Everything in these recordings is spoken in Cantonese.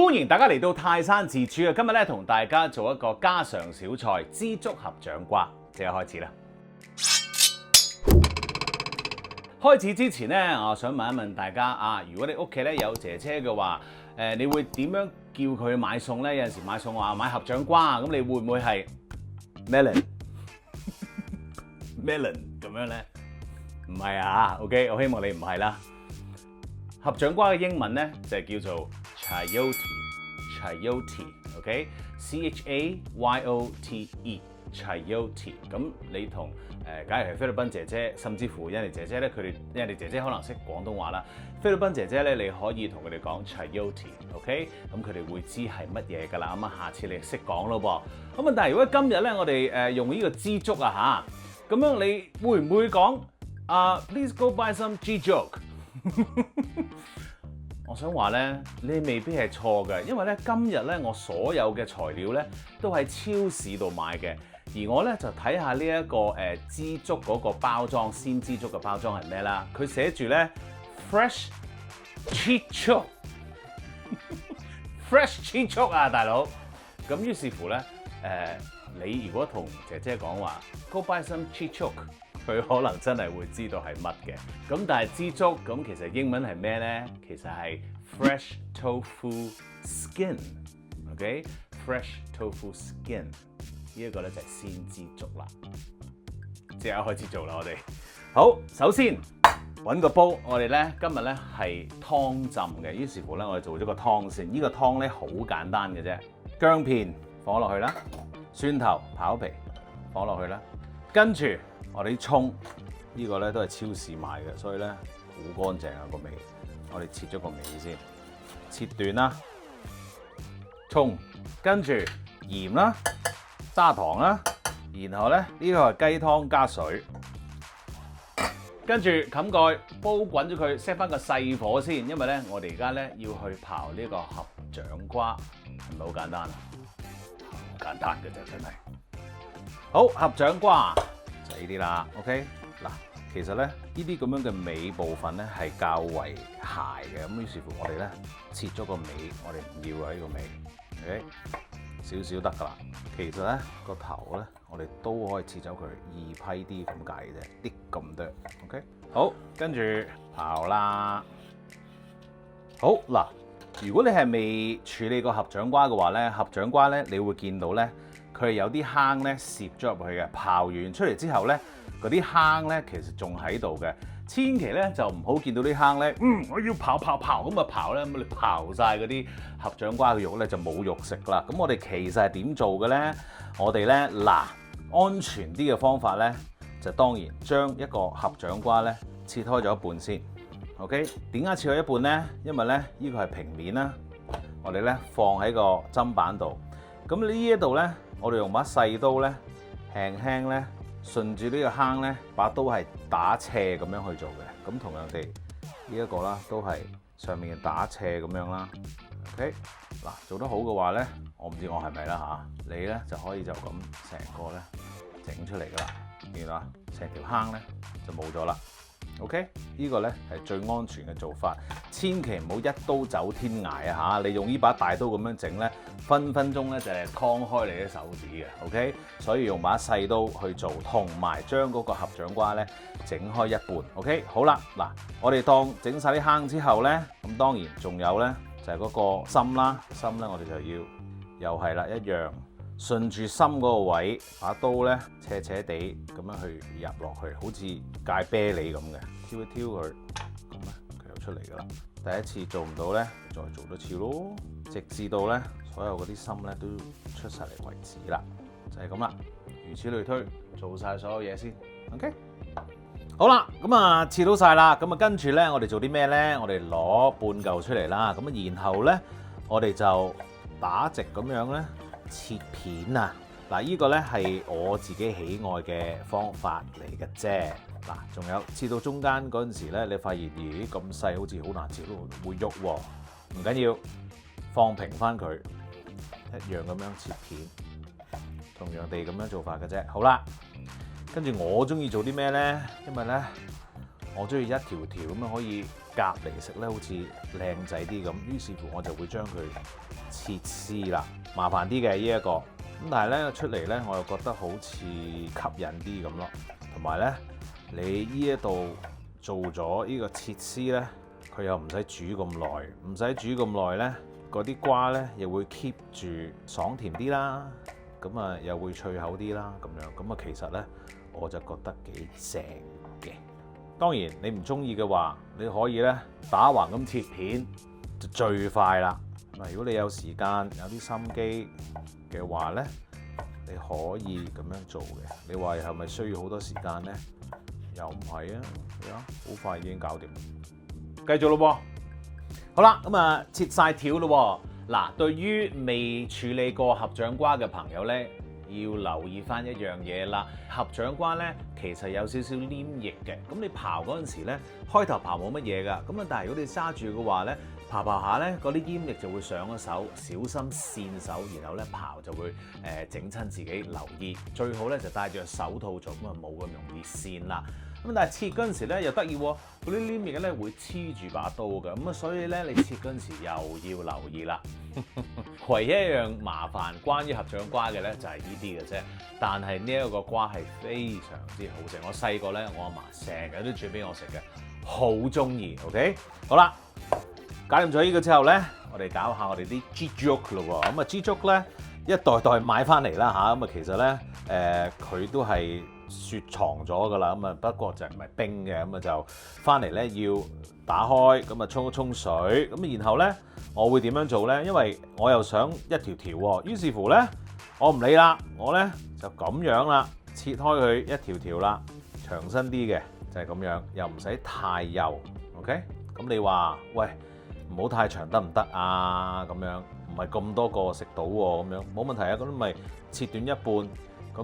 歡迎大家嚟到泰山自廚啊！今日咧同大家做一個家常小菜枝竹合掌瓜，即刻開始啦！開始之前咧，我想問一問大家啊，如果你屋企咧有姐姐嘅話，你會點樣叫佢買餸咧？有陣時買餸話買合掌瓜，咁你會唔會係 melon 咁樣咧？唔係啊 ，OK， 我希望你唔係啦。合掌瓜嘅英文咧就係叫做 chayote，chayote，OK，chayote，chayote。咁你同假如係菲律賓姐姐，甚至乎印尼姐姐咧，印尼姐姐可能識廣東話啦。菲律賓姐姐咧，你可以同佢哋講 chayote，OK， 咁佢哋會知係乜嘢㗎啦。咁啊，下次你識講咯噃。咁啊，但係如果今日咧，我哋用呢個枝竹啊嚇，咁樣你會唔會講please go buy some 枝竹？我想話咧，你未必係錯嘅，因為咧今日咧我所有嘅材料咧都喺超市度買嘅，而我咧就睇下呢一個枝竹嗰個包裝，鮮枝竹嘅包裝係咩啦？佢寫住咧 fresh chichok，fresh chichok 啊，大佬！咁於是乎咧，你如果同姐姐講話 go buy some chichok，佢可能真係會知道係乜嘅，咁但係枝竹咁其實英文係咩咧？其實係 fresh tofu skin，OK？fresh tofu skin 呢一個咧就係鮮枝竹啦，即刻開始做啦，我哋好，首先揾個煲，我哋咧今日咧係湯浸嘅，於是乎咧我哋做咗個湯先，呢個湯咧好簡單嘅啫，薑片放落去啦，蒜頭刨皮放落去啦，跟住我哋啲葱，呢個咧都係超市買嘅，所以咧好乾淨啊個味。我哋切咗個尾先，切段啦，葱，跟住鹽啦、砂糖啦，然後咧呢個係雞湯加水，跟住冚蓋煲滾咗佢 set 翻個細火先，因為咧我哋而家咧要去刨呢個合掌瓜，係咪好簡單啊？好簡單嘅啫，真係。好，合掌瓜。就呢啲啦 ，OK 嗱，其實咧呢啲咁樣嘅尾部分咧係較為鞋嘅，咁於是乎我哋咧切咗個尾，我哋唔要喺個尾 ，OK 少少得噶啦。其實咧個頭咧我哋都可以切走佢，易批啲咁解嘅啫，啲咁多 ，OK 好，跟住刨啦。好嗱，如果你係未處理過合掌瓜嘅話咧，合掌瓜咧你會見到咧。佢係有啲坑咧攝咗入去嘅，刨完出嚟之後咧，嗰啲坑咧其實仲喺度嘅。千祈咧就唔好見到啲坑咧，我要刨咁啊刨咧，咁你刨晒嗰啲合掌瓜嘅肉咧就冇肉食啦。咁我哋其實係點做嘅咧？我哋咧安全啲嘅方法咧，就當然將一個合掌瓜咧切開咗一半先。OK， 點解切開一半咧？因為咧呢個係平面啦，我哋咧放喺個砧板度。咁呢一度咧。我哋用把細刀咧，輕輕咧順住呢個坑咧，把刀係打斜咁樣去做嘅。咁同樣地，呢一個啦，都係上面打斜咁樣啦。OK，嗱做得好嘅話咧，我唔知我係咪啦嚇，你咧就可以就咁成個咧整出嚟噶啦，見到啊，成條坑咧就冇咗啦。OK， 呢個咧係最安全嘅做法，千祈唔好一刀走天涯啊嚇！你用呢把大刀咁樣整咧，分鐘咧就係劏開你啲手指嘅。OK， 所以用把細刀去做，同埋將嗰個合掌瓜咧整開一半。OK， 好啦，嗱，我哋當整晒啲坑之後咧，咁當然仲有咧就係嗰個心啦，心咧我哋就要又係啦一樣。順住心嗰個位，把刀咧斜斜地咁樣去入落去，好似戒啤梨咁嘅，挑一挑佢，咁咧佢就出嚟噶啦。第一次做唔到咧，再做多次咯，直至到咧所有嗰啲心咧都出晒嚟為止啦，就係咁啦。如此類推，做晒所有嘢先 ，OK。好啦，咁啊切到晒啦，咁啊跟住咧我哋做啲咩咧？我哋攞半嚿出嚟啦，咁啊然後咧我哋就打直咁樣咧。切片啊！嗱，呢個咧係我自己喜愛嘅方法嚟嘅啫。嗱，仲有切到中間嗰陣時咧，你發現咦咁細，好似好難切咯，會喐喎。唔緊要，放平翻佢，一樣咁樣切片，同樣地咁樣做法嘅啫。好啦，跟住我中意做啲咩咧？因為咧我中意一條條咁樣可以夾嚟食咧，好似靚仔啲咁。於是乎我就會將佢切絲啦，麻煩啲嘅呢一個。咁但係咧出嚟咧，我又覺得好似吸引啲咁咯。同埋咧，你呢一度做咗呢個切絲咧，佢又唔使煮咁耐，唔使煮咁耐咧，嗰啲瓜咧又會 keep 住爽甜啲啦，咁啊又會脆口啲啦，咁樣咁啊其實咧我就覺得幾正嘅。當然你唔中意嘅話，你可以咧打橫咁切片就最快啦。嗱，如果你有時間有啲心機嘅話咧，你可以咁樣做嘅。你話係咪需要好多時間咧？又唔係啊，好快已經搞掂。繼續咯噃，好啦，咁啊切晒條咯喎。嗱，對於未處理過合掌瓜嘅朋友咧，要留意翻一樣嘢啦。合掌瓜咧其實有少少黏液嘅，咁你刨嗰陣時咧，開頭刨冇乜嘢㗎，咁啊但係如果你揸住嘅話咧，刨下咧，嗰啲黏液就會上咗手，小心跣手，然後咧刨就會整親自己。留意最好咧就戴住手套做，咁啊冇咁容易跣啦。咁但係切嗰陣時咧又得意喎，嗰啲黏液咧會黐住把刀嘅，咁啊所以咧你切嗰陣時又要留意啦。唯一一樣麻煩關於合掌瓜嘅咧就係呢啲嘅啫，但係呢一個瓜係非常之好食。我細個咧我阿嫲成日都煮俾我食嘅，好中意。OK， 好啦，搞掂咗呢個之後咧，我哋搞下我哋啲枝竹咯喎。咁啊枝竹咧一袋袋買翻嚟啦嚇，咁啊其實咧佢都係雪藏咗噶啦，咁啊不過就唔係冰嘅，咁啊就翻嚟咧要打開，咁啊沖一沖水，咁然後咧我會點樣做咧？因為我又想一條條喎，於是乎咧我唔理啦，我咧就咁樣啦，切開佢一條條啦，長身啲嘅就係咁樣，又唔使太幼 ，OK？ 咁你話喂唔好太長得唔得啊？咁樣唔係咁多個食到喎，咁樣冇問題啊，咁咪切短一半，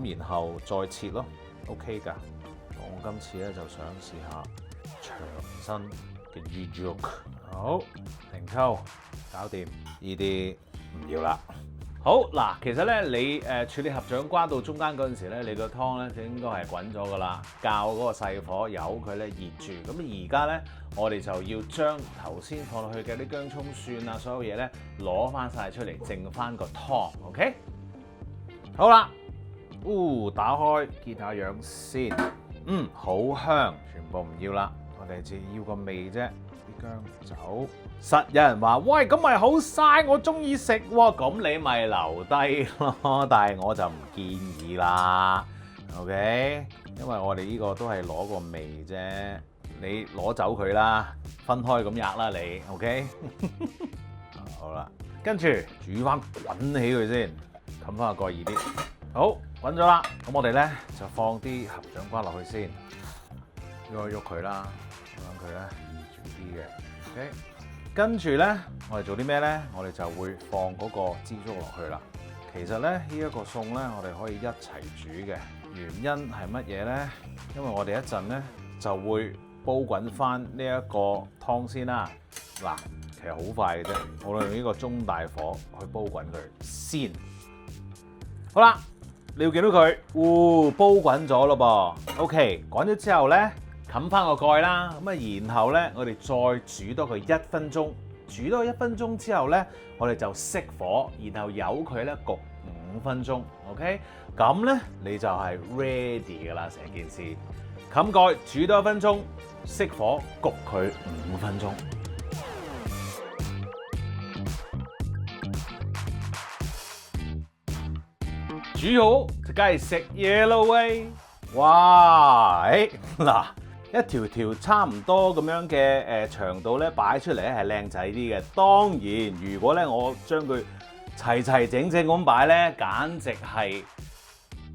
咁然後再切咯。OK 㗎，我今次咧就想試下長身嘅枝竹，好停抽，搞掂，呢啲唔要啦。好嗱，其實咧你處理合掌瓜到中間嗰陣時咧，你個湯咧就應該係滾咗㗎啦，較嗰個細火，由佢咧熱住。咁而家咧我哋就要將頭先放落去嘅啲薑葱蒜啊，所有嘢咧攞翻晒出嚟，剩翻個湯。OK， 好啦。打開見下樣先，好香，全部唔要啦，我哋只要個味啫。啲薑酒，實有人話喂咁咪好嘥，我中意食喎，咁你咪留低咯，但係我就唔建議啦。OK， 因為我哋呢個都係攞個味啫，你攞走佢啦，分開咁吔啦你。OK， 好啦，跟住煮翻滾起佢先，冚翻個蓋熱啲。好，滾咗啦，咁我哋咧就放啲合掌瓜落去先，喐一喐佢啦，等佢咧易煮啲嘅。OK， 跟住咧我哋做啲咩咧？我哋就會放嗰個枝竹落去啦。其實咧呢一個餸咧，我哋可以一齊煮嘅。原因係乜嘢咧？因為我哋一陣咧就會煲滾翻呢一個湯先啦。嗱，其實好快嘅啫，我哋用呢個中大火去煲滾佢先。好啦。你要見到佢，煲滾咗咯噃。OK， 滾咗之後咧，冚翻個蓋啦。咁啊，然後咧，我哋再煮多佢1分鐘。煮多1分鐘之後咧，我哋就熄火，然後由佢咧焗5分鐘。OK， 咁咧你就係 ready 噶啦，成件事。冚蓋煮多1分鐘，熄火焗佢5分鐘。煮好就梗係食嘢咯喂！哇，嗱一條條差唔多咁樣嘅長度咧擺出嚟咧係靚仔啲嘅。當然，如果咧我將佢齊齊整整咁擺咧，簡直係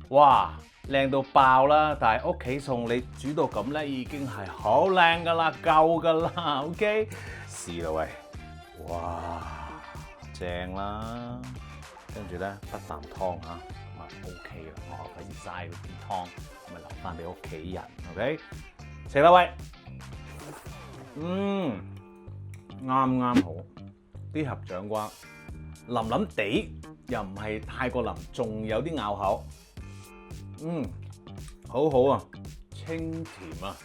哇靚到爆啦！但係屋企餸你煮到咁咧，已經係好靚噶啦，夠噶啦。OK， 試啦喂！哇，正啦！跟住咧得啖湯嚇。OK 啦，我費事嘥嗰啲湯，咪留翻俾屋企人。OK， 食啦喂，啱啱好，啲合掌瓜腍腍地，又唔係太過腍，仲有啲咬口，好好啊，清甜啊，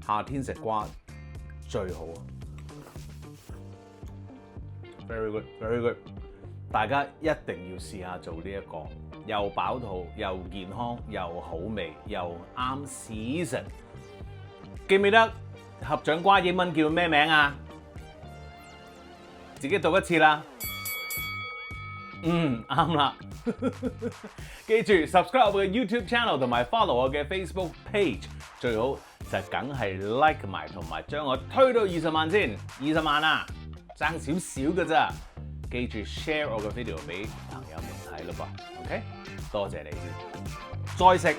夏天食瓜最好啊 ！Very good, very good。大家一定要試下做呢一個，又飽肚又健康又好味又啱 season。記唔記得合掌瓜英文叫咩名啊？自己讀一次啦。啱啦。記住 subscribe 我嘅 YouTube channel 同埋 follow 我嘅 Facebook page， 最好就梗係 like 埋同埋將我推到20萬先，20萬啊，爭少少㗎咋。記住 share 我嘅 video 俾朋友們睇咯噃 ，OK？ 多謝你先，再食。